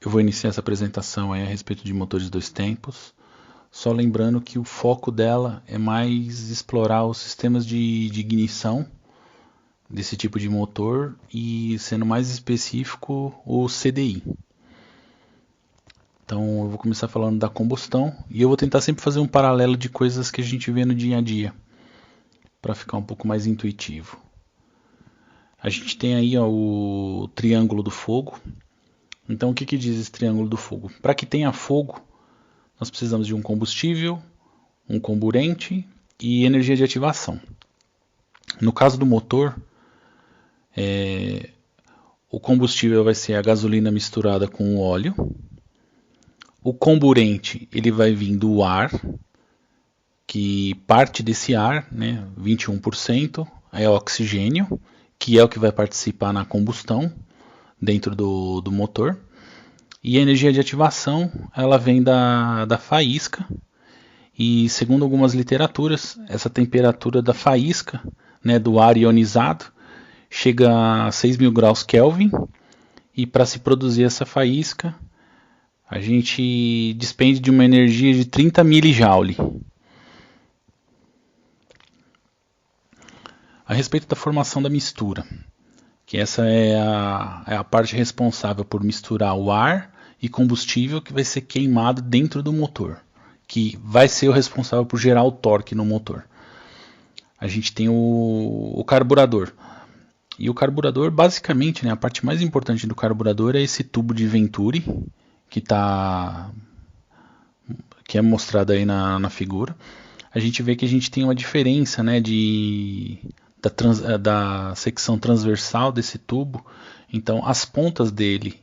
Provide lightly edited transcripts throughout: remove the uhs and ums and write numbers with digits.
Eu vou iniciar essa apresentação aí a respeito de motores dois tempos, só lembrando que o foco dela é mais explorar os sistemas de ignição desse tipo de motor e, sendo mais específico, o CDI. Então eu vou começar falando da combustão e eu vou tentar sempre fazer um paralelo de coisas que a gente vê no dia a dia, para ficar um pouco mais intuitivo. A gente tem aí o triângulo do fogo. Então o que diz esse triângulo do fogo? Para que tenha fogo, nós precisamos de um combustível, um comburente e energia de ativação. No caso do motor, o combustível vai ser a gasolina misturada com o óleo. O comburente ele vai vir do ar, que parte desse ar, 21%, é oxigênio, que é o que vai participar na combustão dentro do motor. E a energia de ativação ela vem da faísca. E segundo algumas literaturas, essa temperatura da faísca, do ar ionizado, chega a 6.000 graus Kelvin. E para se produzir essa faísca, a gente despende de uma energia de 30 milijoule. A respeito da formação da mistura, que essa é a parte responsável por misturar o ar e combustível que vai ser queimado dentro do motor, que vai ser o responsável por gerar o torque no motor. A gente tem o carburador. E o carburador, basicamente, a parte mais importante do carburador é esse tubo de Venturi, que é mostrado aí na figura. A gente vê que a gente tem uma diferença da secção transversal desse tubo. Então as pontas dele,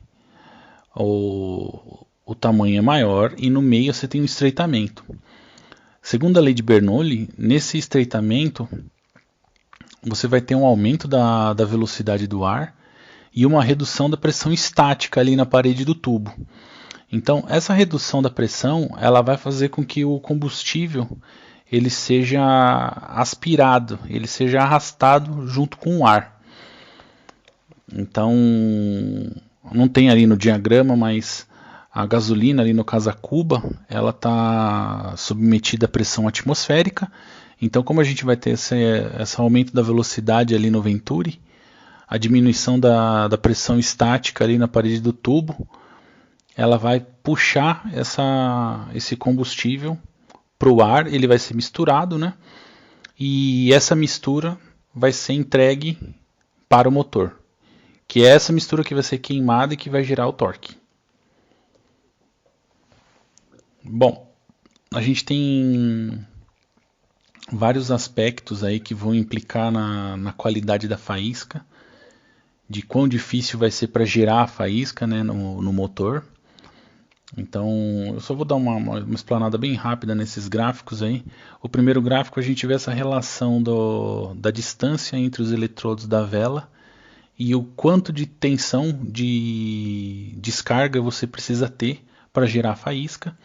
o tamanho é maior e no meio você tem um estreitamento. Segundo a lei de Bernoulli, nesse estreitamento você vai ter um aumento da velocidade do ar e uma redução da pressão estática ali na parede do tubo. Então essa redução da pressão ela vai fazer com que o combustível ele seja aspirado, ele seja arrastado junto com o ar. Então, não tem ali no diagrama, mas a gasolina ali no caso a cuba, ela está submetida à pressão atmosférica. Então, como a gente vai ter esse aumento da velocidade ali no Venturi, a diminuição da pressão estática ali na parede do tubo, ela vai puxar esse combustível para o ar, ele vai ser misturado, e essa mistura vai ser entregue para o motor, que é essa mistura que vai ser queimada e que vai gerar o torque. Bom, a gente tem vários aspectos aí que vão implicar na qualidade da faísca, de quão difícil vai ser para gerar a faísca no motor. Então, eu só vou dar uma explanada bem rápida nesses gráficos aí. O primeiro gráfico a gente vê essa relação da distância entre os eletrodos da vela e o quanto de tensão de descarga você precisa ter para gerar a faísca.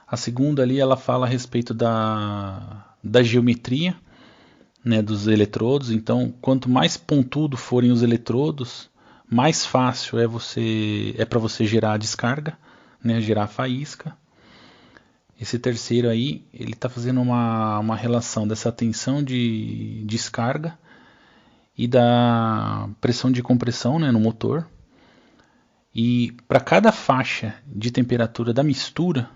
A segunda ali ela fala a respeito da geometria dos eletrodos. Então, quanto mais pontudo forem os eletrodos, mais fácil é para você gerar a descarga. Gerar faísca. Esse terceiro aí, ele está fazendo uma relação dessa tensão de descarga e da pressão de compressão no motor. E para cada faixa de temperatura da mistura,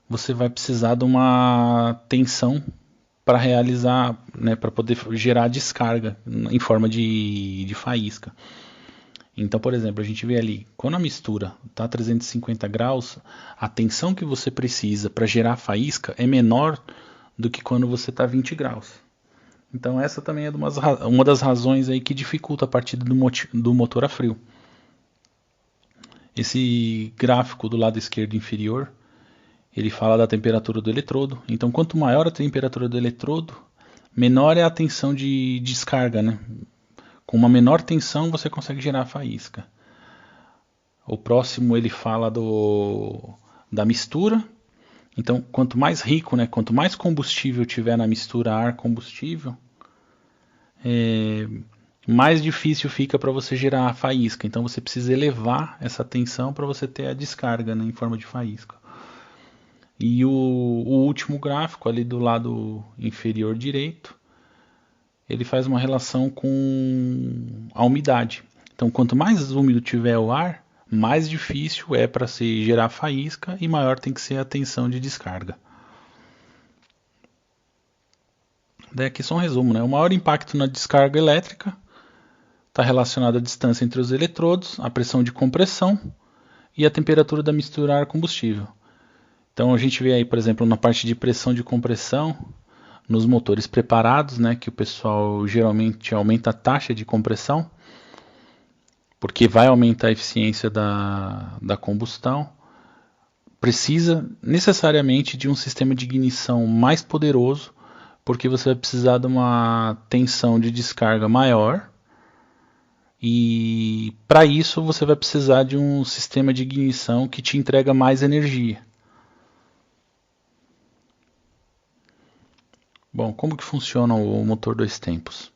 você vai precisar de uma tensão para realizar, para poder gerar descarga em forma de faísca. Então, por exemplo, a gente vê ali, quando a mistura está a 350 graus, a tensão que você precisa para gerar a faísca é menor do que quando você está a 20 graus. Então essa também é uma das razões aí que dificulta a partida do motor a frio. Esse gráfico do lado esquerdo inferior, ele fala da temperatura do eletrodo. Então quanto maior a temperatura do eletrodo, menor é a tensão de descarga, Com uma menor tensão você consegue gerar a faísca. O próximo ele fala da mistura. Então, quanto mais rico, quanto mais combustível tiver na mistura ar-combustível, mais difícil fica para você gerar a faísca. Então você precisa elevar essa tensão para você ter a descarga, né, em forma de faísca. E o último gráfico ali do lado inferior direito, ele faz uma relação com a umidade. Então quanto mais úmido tiver o ar, mais difícil é para se gerar faísca e maior tem que ser a tensão de descarga. Daí aqui só um resumo, né? O maior impacto na descarga elétrica está relacionado à distância entre os eletrodos, a pressão de compressão e a temperatura da mistura ar-combustível. Então a gente vê aí, por exemplo, na parte de pressão de compressão, nos motores preparados, né, que o pessoal geralmente aumenta a taxa de compressão, porque vai aumentar a eficiência da combustão, precisa necessariamente de um sistema de ignição mais poderoso, porque você vai precisar de uma tensão de descarga maior, e para isso você vai precisar de um sistema de ignição que te entrega mais energia. Bom, como que funciona o motor dois tempos?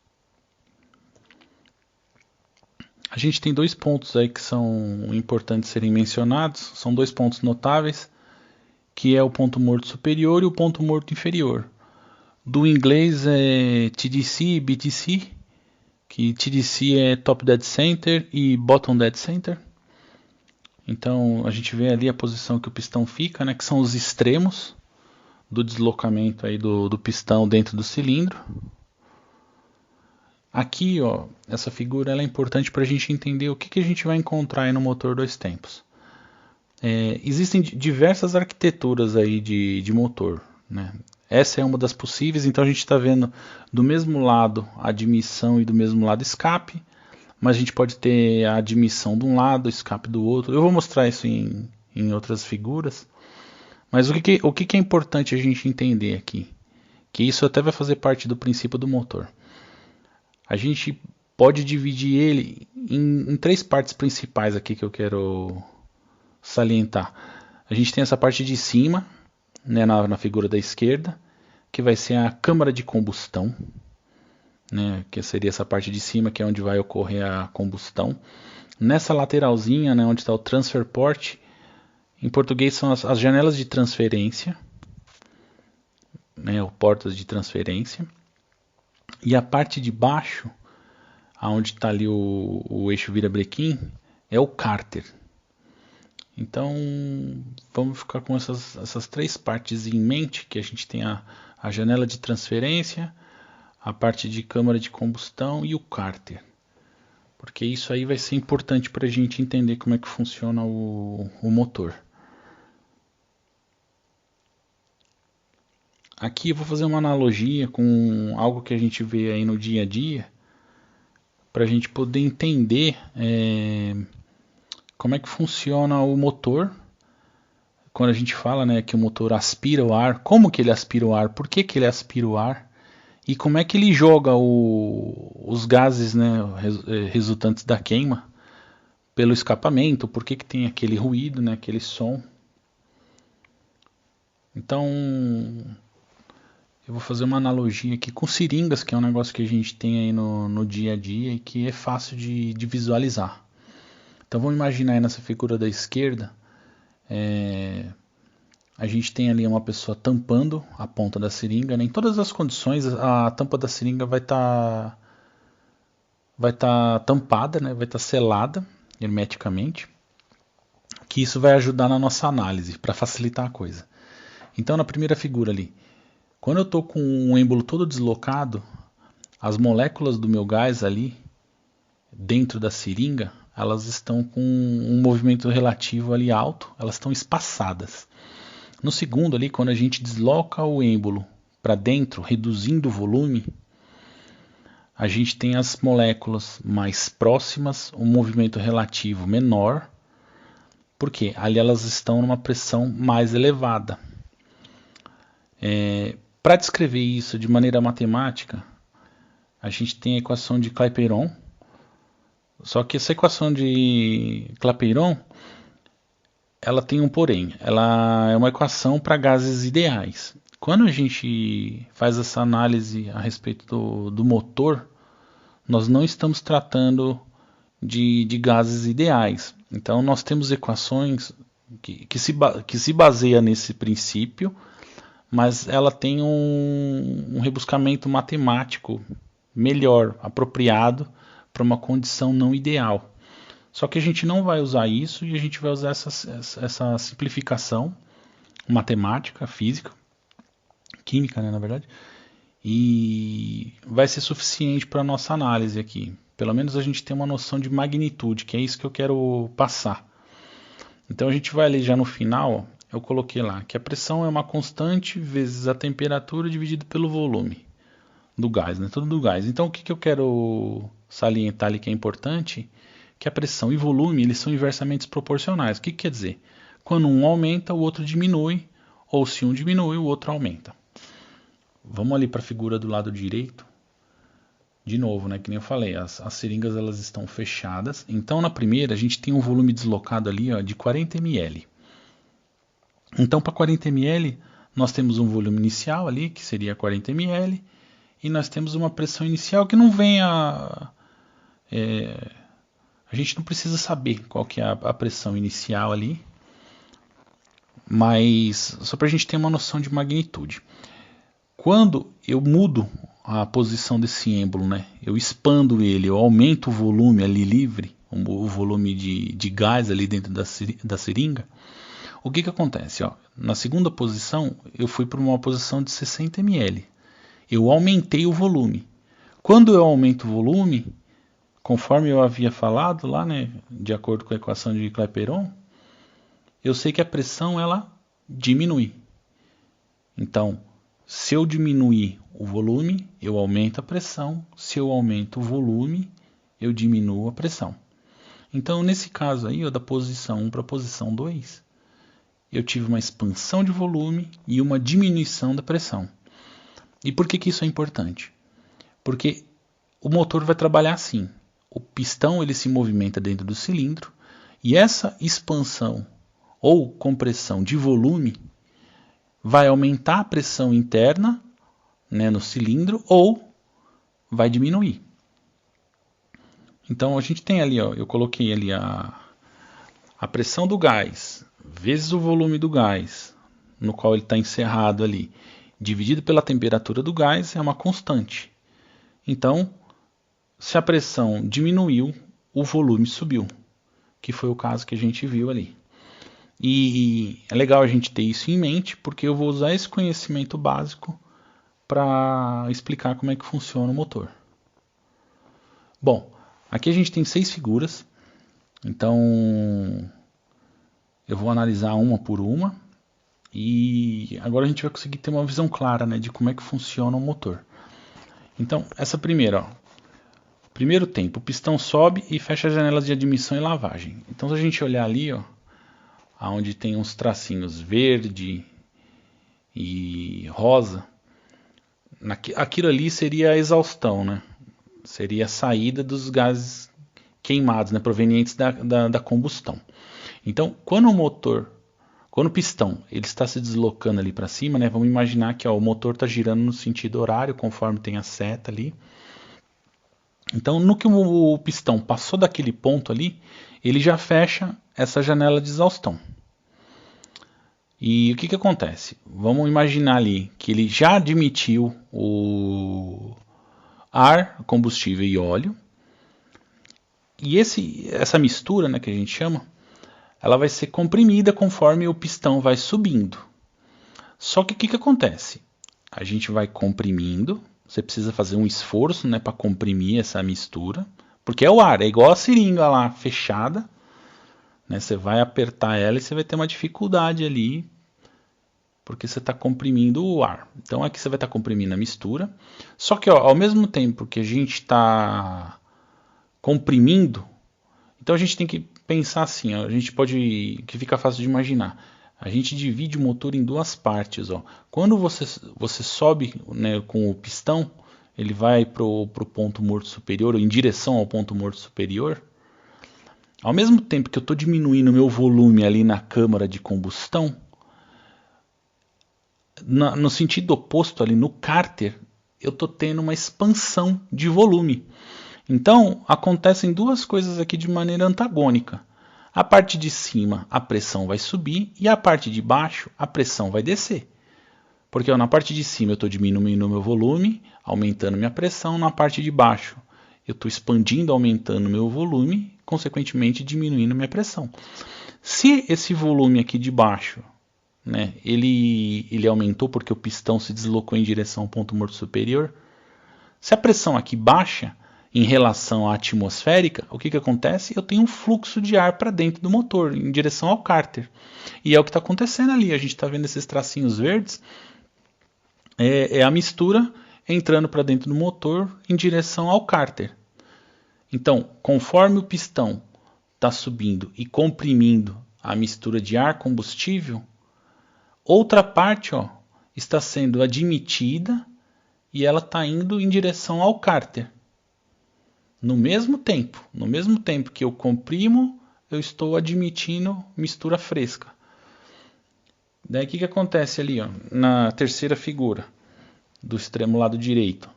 A gente tem dois pontos aí que são importantes serem mencionados, são dois pontos notáveis, que é o ponto morto superior e o ponto morto inferior. Do inglês é TDC e BTC, que TDC é Top Dead Center e Bottom Dead Center. Então a gente vê ali a posição que o pistão fica, né, que são os extremos do deslocamento aí do pistão dentro do cilindro. Aqui, ó, essa figura ela é importante para a gente entender o que a gente vai encontrar aí no motor dois tempos. Existem diversas arquiteturas aí de motor, né? Essa é uma das possíveis, então a gente está vendo do mesmo lado a admissão e do mesmo lado escape, mas a gente pode ter a admissão de um lado, escape do outro. Eu vou mostrar isso em outras figuras. Mas o que é importante a gente entender aqui? Que isso até vai fazer parte do princípio do motor. A gente pode dividir ele em três partes principais aqui que eu quero salientar. A gente tem essa parte de cima, né, na figura da esquerda, que vai ser a câmara de combustão, né, que seria essa parte de cima, que é onde vai ocorrer a combustão. Nessa lateralzinha, né, onde está o transfer port, em português são as janelas de transferência, né, ou portas de transferência. E a parte de baixo, aonde está ali o eixo virabrequim, é o cárter. Então vamos ficar com essas três partes em mente, que a gente tem a janela de transferência, a parte de câmara de combustão e o cárter. Porque isso aí vai ser importante para a gente entender como é que funciona o motor. Aqui eu vou fazer uma analogia com algo que a gente vê aí no dia a dia, para a gente poder entender como é que funciona o motor. Quando a gente fala, né, que o motor aspira o ar, como que ele aspira o ar, por que ele aspira o ar, e como é que ele joga os gases, né, resultantes da queima pelo escapamento, por que tem aquele ruído, né, aquele som. Então eu vou fazer uma analogia aqui com seringas, que é um negócio que a gente tem aí no dia a dia e que é fácil de visualizar. Então vamos imaginar aí nessa figura da esquerda, a gente tem ali uma pessoa tampando a ponta da seringa, né? Em todas as condições a tampa da seringa vai estar tampada, né? Vai estar selada hermeticamente, que isso vai ajudar na nossa análise, para facilitar a coisa. Então na primeira figura ali, quando eu estou com o êmbolo todo deslocado, as moléculas do meu gás ali, dentro da seringa, elas estão com um movimento relativo ali alto, elas estão espaçadas. No segundo ali, quando a gente desloca o êmbolo para dentro, reduzindo o volume, a gente tem as moléculas mais próximas, um movimento relativo menor, porque ali elas estão numa pressão mais elevada. Para descrever isso de maneira matemática, a gente tem a equação de Clapeyron, só que essa equação de Clapeyron, ela tem um porém, ela é uma equação para gases ideais. Quando a gente faz essa análise a respeito do motor nós não estamos tratando de gases ideais. Então nós temos equações que se baseia nesse princípio, mas ela tem um rebuscamento matemático melhor, apropriado para uma condição não ideal. Só que a gente não vai usar isso e a gente vai usar essa simplificação matemática, física, química, né, na verdade, e vai ser suficiente para a nossa análise aqui. Pelo menos a gente tem uma noção de magnitude, que é isso que eu quero passar. Então a gente vai ler já no final, eu coloquei lá que a pressão é uma constante vezes a temperatura dividido pelo volume do gás, né? Tudo do gás. Então o que eu quero salientar ali que é importante, que a pressão e volume eles são inversamente proporcionais. O que quer dizer? Quando um aumenta, o outro diminui, ou se um diminui, o outro aumenta. Vamos ali para a figura do lado direito. De novo, né, que nem eu falei, as seringas elas estão fechadas. Então na primeira a gente tem um volume deslocado ali, ó, de 40 ml. Então para 40 ml nós temos um volume inicial ali, que seria 40 ml, e nós temos uma pressão inicial que não vem a gente não precisa saber qual que é a pressão inicial ali, mas só para a gente ter uma noção de magnitude. Quando eu mudo a posição desse êmbolo, né, eu expando ele, eu aumento o volume ali livre, o volume de gás ali dentro da seringa, o que acontece? Ó? Na segunda posição, eu fui para uma posição de 60 ml. Eu aumentei o volume. Quando eu aumento o volume, conforme eu havia falado lá, né, de acordo com a equação de Clapeyron, eu sei que a pressão ela diminui. Então, se eu diminuir o volume, eu aumento a pressão. Se eu aumento o volume, eu diminuo a pressão. Então, nesse caso aí, ó, da posição 1 para a posição 2, eu tive uma expansão de volume e uma diminuição da pressão. E por que isso é importante? Porque o motor vai trabalhar assim. O pistão ele se movimenta dentro do cilindro e essa expansão ou compressão de volume vai aumentar a pressão interna, né, no cilindro ou vai diminuir. Então a gente tem ali, ó, eu coloquei ali a pressão do gás vezes o volume do gás no qual ele está encerrado ali, dividido pela temperatura do gás, é uma constante. Então, se a pressão diminuiu, o volume subiu, que foi o caso que a gente viu ali. E é legal a gente ter isso em mente, porque eu vou usar esse conhecimento básico para explicar como é que funciona o motor. Bom, aqui a gente tem 6 figuras, então eu vou analisar uma por uma e agora a gente vai conseguir ter uma visão clara, né, de como é que funciona o motor. Então, essa primeira, ó, primeiro tempo, o pistão sobe e fecha as janelas de admissão e lavagem. Então, se a gente olhar ali, ó, onde tem uns tracinhos verde e rosa, aquilo ali seria a exaustão, né? Seria a saída dos gases queimados, né, provenientes da combustão. Então, quando o pistão ele está se deslocando ali para cima, né, vamos imaginar que ó, o motor está girando no sentido horário, conforme tem a seta ali. Então, no que o pistão passou daquele ponto ali, ele já fecha essa janela de exaustão. E o que acontece? Vamos imaginar ali que ele já admitiu o ar, combustível e óleo. E essa mistura, né, que a gente chama, ela vai ser comprimida conforme o pistão vai subindo. Só que o que acontece? A gente vai comprimindo, você precisa fazer um esforço, né, para comprimir essa mistura, porque é o ar, é igual a seringa lá fechada, né, você vai apertar ela e você vai ter uma dificuldade ali, porque você está comprimindo o ar. Então aqui você vai estar comprimindo a mistura, só que ó, ao mesmo tempo que a gente está comprimindo, então a gente tem que pensar assim, ó, a gente pode, que fica fácil de imaginar, a gente divide o motor em duas partes. Ó. Quando você sobe, né, com o pistão, ele vai para o ponto morto superior, ou em direção ao ponto morto superior. Ao mesmo tempo que eu estou diminuindo o meu volume ali na câmara de combustão, no sentido oposto ali no cárter, eu estou tendo uma expansão de volume. Então, acontecem duas coisas aqui de maneira antagônica. A parte de cima, a pressão vai subir, e a parte de baixo, a pressão vai descer. Porque na parte de cima eu estou diminuindo meu volume, aumentando minha pressão. Na parte de baixo eu estou expandindo, aumentando meu volume, consequentemente diminuindo minha pressão. Se esse volume aqui de baixo, né, ele aumentou porque o pistão se deslocou em direção ao ponto morto superior, se a pressão aqui baixa em relação à atmosférica, o que acontece? Eu tenho um fluxo de ar para dentro do motor, em direção ao cárter. E é o que está acontecendo ali. A gente está vendo esses tracinhos verdes. É a mistura entrando para dentro do motor em direção ao cárter. Então, conforme o pistão está subindo e comprimindo a mistura de ar combustível, outra parte está sendo admitida e ela está indo em direção ao cárter. No mesmo tempo que eu comprimo, eu estou admitindo mistura fresca. Daí o que acontece ali, na terceira figura do extremo lado direito?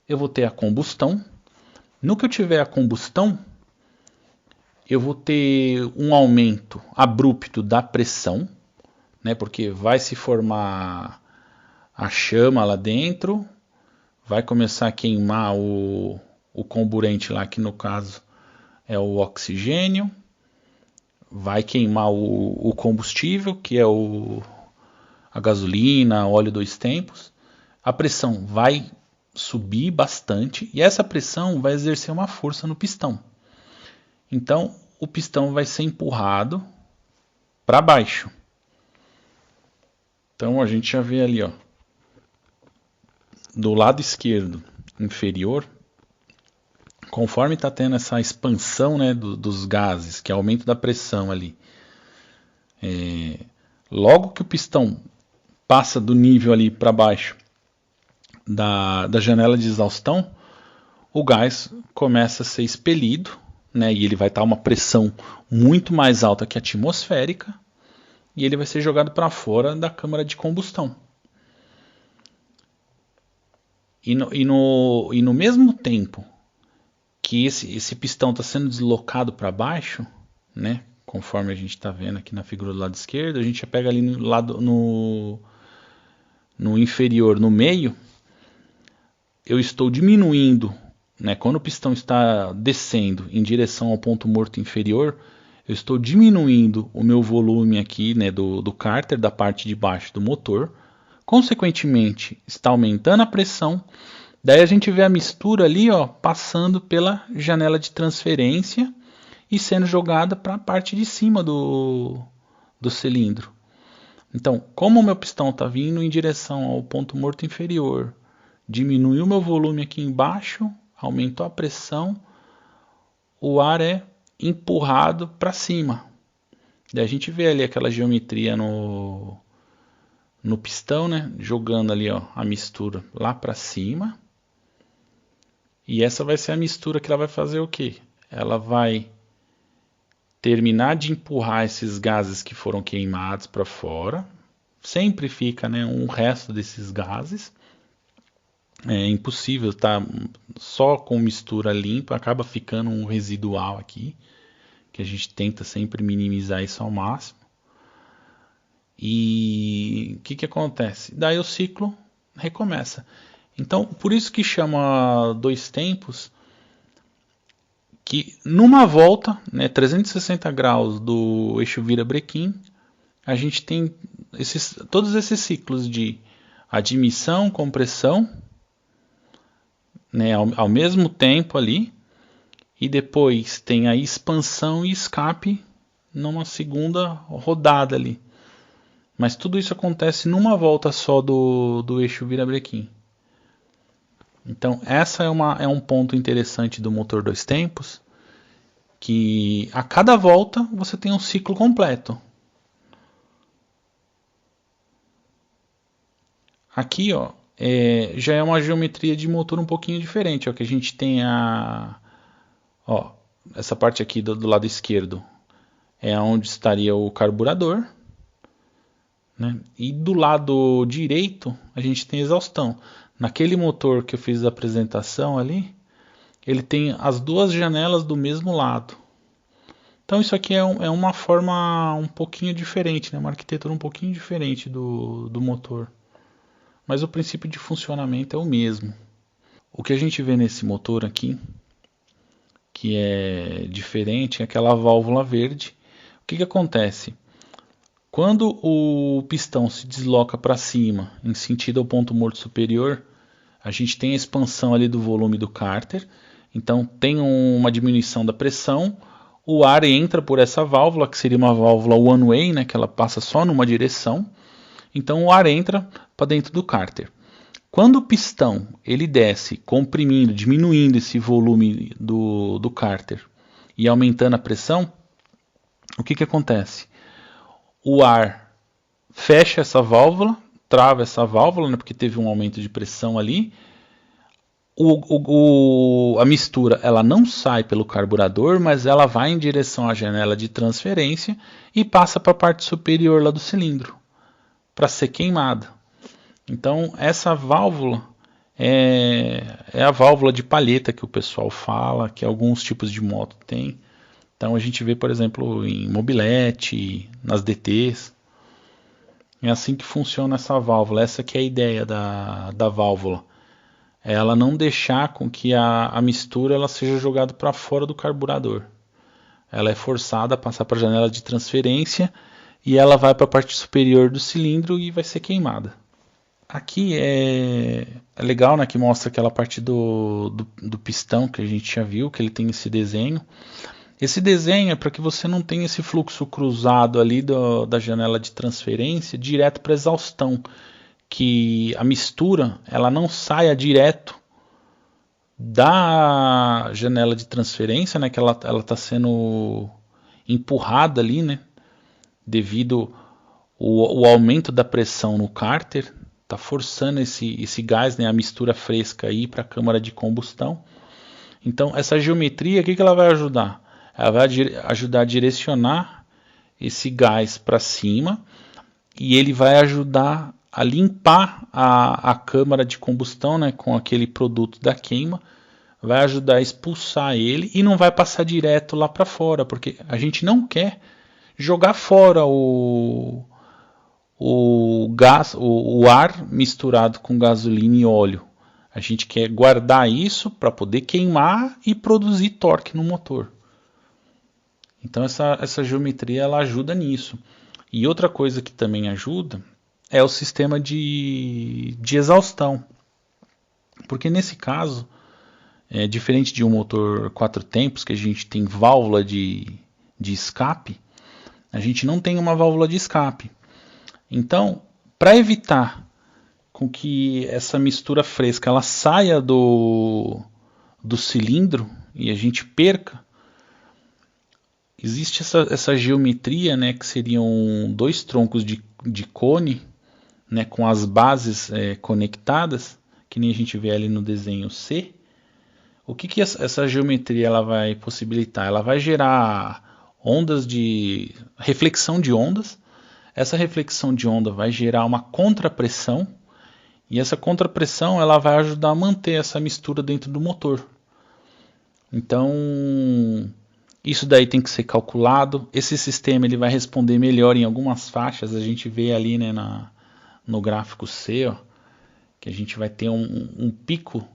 Eu vou ter a combustão. No que eu tiver a combustão, eu vou ter um aumento abrupto da pressão, né, porque vai se formar a chama lá dentro, vai começar a queimar o comburente lá, que no caso é o oxigênio, vai queimar o combustível, que é a gasolina, óleo dois tempos. A pressão vai subir bastante e essa pressão vai exercer uma força no pistão. Então o pistão vai ser empurrado para baixo. Então a gente já vê ali, do lado esquerdo inferior, conforme está tendo essa expansão, né, dos gases, que é aumento da pressão ali, logo que o pistão passa do nível ali para baixo da janela de exaustão, o gás começa a ser expelido, né, e ele vai estar uma pressão muito mais alta que a atmosférica, e ele vai ser jogado para fora da câmara de combustão. E no mesmo tempo que esse pistão está sendo deslocado para baixo, né, conforme a gente está vendo aqui na figura do lado esquerdo, a gente já pega ali no inferior, no meio, eu estou diminuindo, né, quando o pistão está descendo em direção ao ponto morto inferior, eu estou diminuindo o meu volume aqui, né, do cárter, da parte de baixo do motor, consequentemente está aumentando a pressão. Daí a gente vê a mistura ali, passando pela janela de transferência e sendo jogada para a parte de cima do cilindro. Então, como o meu pistão está vindo em direção ao ponto morto inferior, diminuiu o meu volume aqui embaixo, aumentou a pressão, o ar é empurrado para cima. Daí a gente vê ali aquela geometria no pistão, né, jogando ali a mistura lá para cima. E essa vai ser a mistura que ela vai fazer o quê? Ela vai terminar de empurrar esses gases que foram queimados para fora. Sempre fica, né, um resto desses gases. É impossível estar só com mistura limpa, acaba ficando um residual aqui, que a gente tenta sempre minimizar isso ao máximo. E o que acontece? Daí o ciclo recomeça. Então, por isso que chama dois tempos, que numa volta, né, 360 graus do eixo vira-brequim, a gente tem todos esses ciclos de admissão, compressão, né, ao mesmo tempo ali, e depois tem a expansão e escape numa segunda rodada ali. Mas tudo isso acontece numa volta só do eixo vira-brequim. Então, essa é um ponto interessante do motor dois tempos, que a cada volta você tem um ciclo completo. Aqui, já é uma geometria de motor um pouquinho diferente, que a gente tem essa parte aqui do lado esquerdo é onde estaria o carburador, né? E do lado direito a gente tem a exaustão. Naquele motor que eu fiz a apresentação ali, ele tem as duas janelas do mesmo lado. Então isso aqui é uma forma um pouquinho diferente, né? Uma arquitetura um pouquinho diferente do motor. Mas o princípio de funcionamento é o mesmo. O que a gente vê nesse motor aqui, que é diferente, é aquela válvula verde. O que acontece? Quando o pistão se desloca para cima, em sentido ao ponto morto superior, a gente tem a expansão ali do volume do cárter. Então tem uma diminuição da pressão. O ar entra por essa válvula, que seria uma válvula one way, né, que ela passa só numa direção. Então o ar entra para dentro do cárter. Quando o pistão ele desce, comprimindo, diminuindo esse volume do cárter e aumentando a pressão, o que acontece? O ar fecha essa válvula, trava essa válvula, né, porque teve um aumento de pressão ali. A mistura ela não sai pelo carburador, mas ela vai em direção à janela de transferência e passa para a parte superior lá do cilindro para ser queimada. Então essa válvula é a válvula de palheta que o pessoal fala, que alguns tipos de moto tem. Então a gente vê, por exemplo, em mobilete, nas DTs. É assim que funciona essa válvula. Essa que é a ideia da válvula. É ela não deixar com que a mistura ela seja jogada para fora do carburador. Ela é forçada a passar para a janela de transferência e ela vai para a parte superior do cilindro e vai ser queimada. Aqui é legal, né, que mostra aquela parte do pistão que a gente já viu, que ele tem esse desenho. Esse desenho é para que você não tenha esse fluxo cruzado ali da janela de transferência direto para a exaustão, que a mistura ela não saia direto da janela de transferência, né, que ela está sendo empurrada ali, né, devido o aumento da pressão no cárter, está forçando esse gás, né, a mistura fresca aí para a câmara de combustão. Então essa geometria, o que ela vai ajudar? Ela vai ajudar a direcionar esse gás para cima e ele vai ajudar a limpar a câmara de combustão, né, com aquele produto da queima, vai ajudar a expulsar ele e não vai passar direto lá para fora, porque a gente não quer jogar fora o gás, o ar misturado com gasolina e óleo. A gente quer guardar isso para poder queimar e produzir torque no motor. Então essa geometria ela ajuda nisso. E outra coisa que também ajuda é o sistema de exaustão. Porque nesse caso, diferente de um motor 4 tempos, que a gente tem válvula de escape, a gente não tem uma válvula de escape. Então, para evitar com que essa mistura fresca ela saia do cilindro e a gente perca, existe essa geometria, né, que seriam dois troncos de cone, né, com as bases conectadas, que nem a gente vê ali no desenho C. O que essa geometria ela vai possibilitar? Ela vai gerar ondas de reflexão de ondas. Essa reflexão de onda vai gerar uma contrapressão e essa contrapressão ela vai ajudar a manter essa mistura dentro do motor. Então isso daí tem que ser calculado. Esse sistema ele vai responder melhor em algumas faixas. A gente vê ali, né, no gráfico C, ó, que a gente vai ter um pico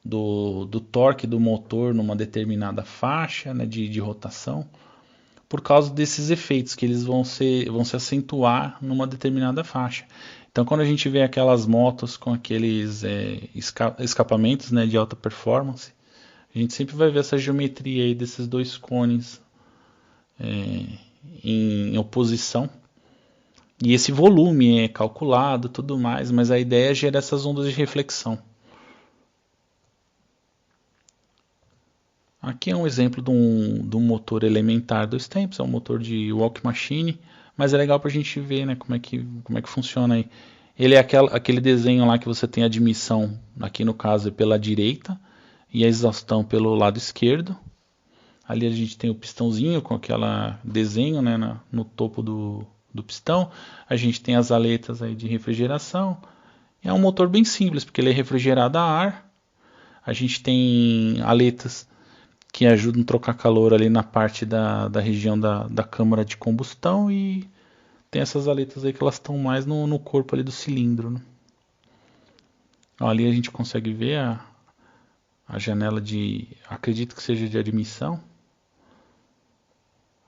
do torque do motor numa determinada faixa, né, de rotação, por causa desses efeitos que eles vão se acentuar numa determinada faixa. Então quando a gente vê aquelas motos com aqueles escapamentos, né, de alta performance, a gente sempre vai ver essa geometria aí desses dois cones em oposição. E esse volume é calculado, tudo mais, mas a ideia é gerar essas ondas de reflexão. Aqui é um exemplo de um motor elementar 2 tempos, é um motor de walk machine, mas é legal para a gente ver, né, como é que funciona aí. Ele é aquele desenho lá que você tem a admissão, aqui no caso é pela direita, e a exaustão pelo lado esquerdo. Ali a gente tem o pistãozinho com aquele desenho, né, no topo do pistão. A gente tem as aletas aí de refrigeração. É um motor bem simples, porque ele é refrigerado a ar. A gente tem aletas que ajudam a trocar calor ali na parte da região da câmara de combustão, e tem essas aletas aí que elas estão mais no corpo ali do cilindro, né? Ó, ali a gente consegue ver a janela de, acredito que seja de admissão,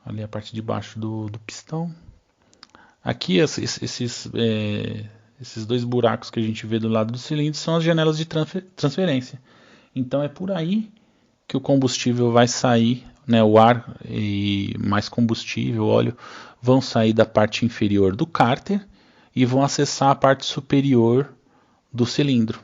ali a parte de baixo do pistão. Aqui esses dois buracos que a gente vê do lado do cilindro são as janelas de transferência. Então é por aí que o combustível vai sair, né, o ar e mais combustível, óleo, vão sair da parte inferior do cárter e vão acessar a parte superior do cilindro.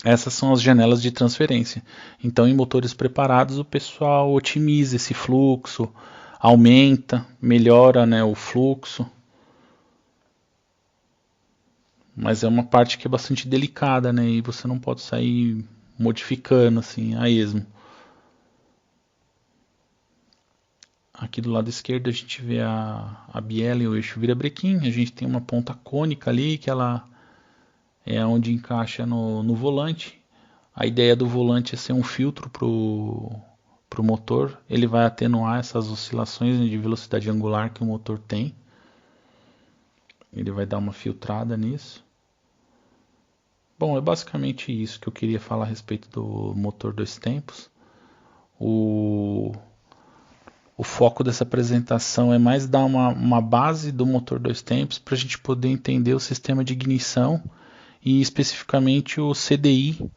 Essas são as janelas de transferência. Então, em motores preparados, o pessoal otimiza esse fluxo, aumenta, melhora, né, o fluxo. Mas é uma parte que é bastante delicada, né, e você não pode sair modificando assim a esmo. Aqui do lado esquerdo a gente vê a biela e o eixo virabrequim. A gente tem uma ponta cônica ali, que ela é onde encaixa no volante. A ideia do volante é ser um filtro para o motor. Ele vai atenuar essas oscilações de velocidade angular que o motor tem. Ele vai dar uma filtrada nisso. Bom, é basicamente isso que eu queria falar a respeito do motor dois tempos. O foco dessa apresentação é mais dar uma base do motor dois tempos para a gente poder entender o sistema de ignição e especificamente o CDI,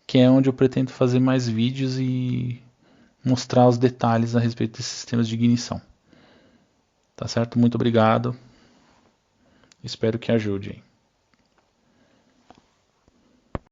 que é onde eu pretendo fazer mais vídeos e mostrar os detalhes a respeito desses sistemas de ignição. Tá certo? Muito obrigado. Espero que ajude.